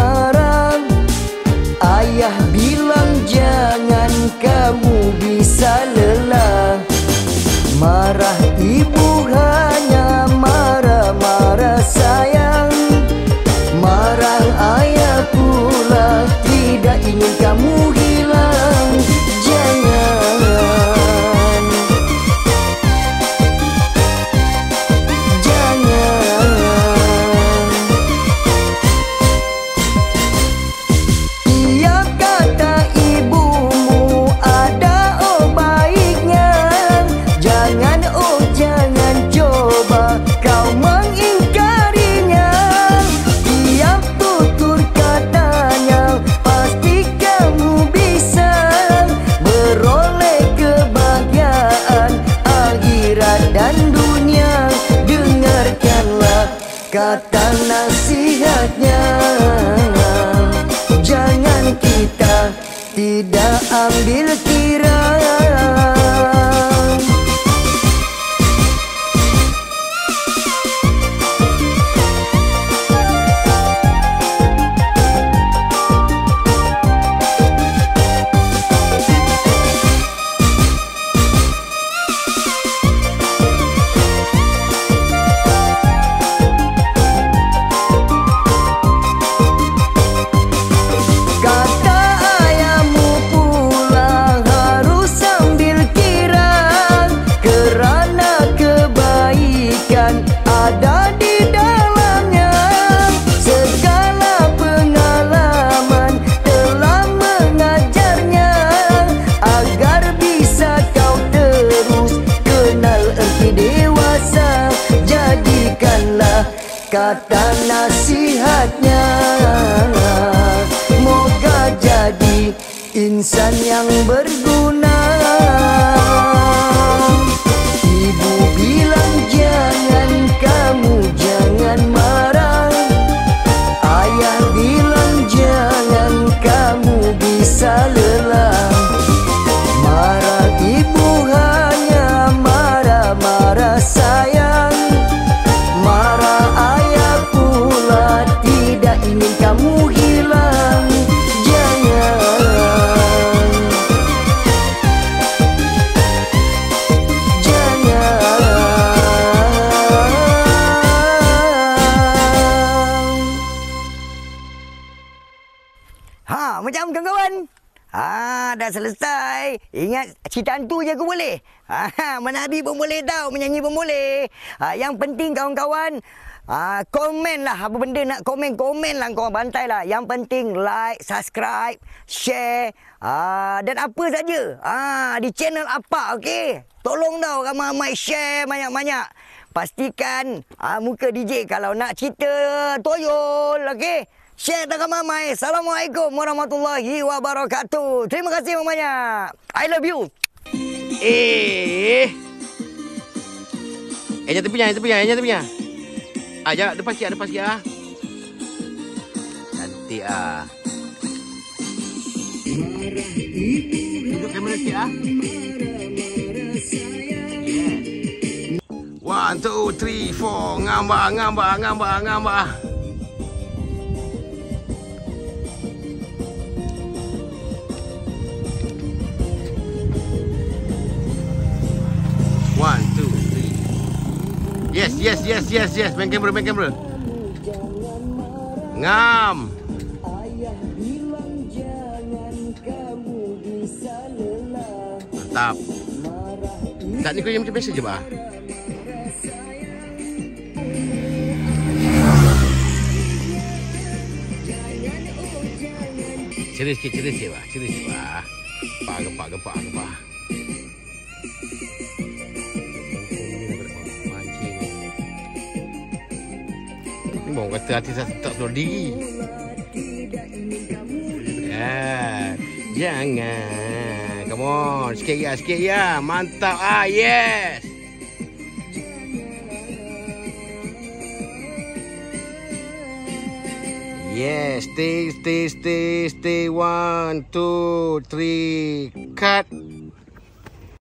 marah. Ayah bilang jangan kamu bisa lelah. Marah ibu hanya marah-marah sayang. Marah ayah pula tidak ingin kamu hilang. Jangan, jangan. Tiap kata ibumu ada oh baiknya. Jangan oh jangan coba kau mengingkarinya. Tiap tutur katanya pasti kamu bisa beroleh kebahagiaan akhirat dan dunia. Dengarkanlah kata nasihatnya. Jangan kita tidak ambil kira. Ada di dalamnya. Segala pengalaman telah mengajarnya agar bisa kau terus kenal erti dewasa. Jadikanlah kata nasihatnya. Moga jadi insan yang berguna. Ibu bilang jangan kamu jangan marah. Ayah bilang jangan kamu bisa lelah. Marah ibu hanya marah-marah sayang. Marah ayah pula tidak ingin kamu hilang. Macam kawan-kawan. Dah selesai. Ingat cerita hantu je aku boleh. Menari pun boleh tau. Menyanyi pun boleh. Yang penting kawan-kawan, komen lah. Apa benda nak komen, komen lah korang. Bantai lah. Yang penting like, subscribe, share. Dan apa saja. Di channel apa, okey? Tolong tau ramai-ramai share banyak-banyak. Pastikan muka DJ kalau nak cerita toyol, okey? Share dengan ramai. Assalamualaikum warahmatullahi wabarakatuh. Terima kasih banyak. I love you. Yang tepinya. Jangan depan sikit, Cantik Duduk kamera sikit Yeah. 1, 2, 3, 4. Ngambah. Yes. Main kamera. Ngam. Mantap. Tak ni kau yang macam biasa je, bah. Ceris sikit, bah. Gepak. Orang kata hati saya tak suruh diri. Jangan. Come on. Sikit ya. Mantap. Yes. Yes. Stay. 1, 2, 3. Cut.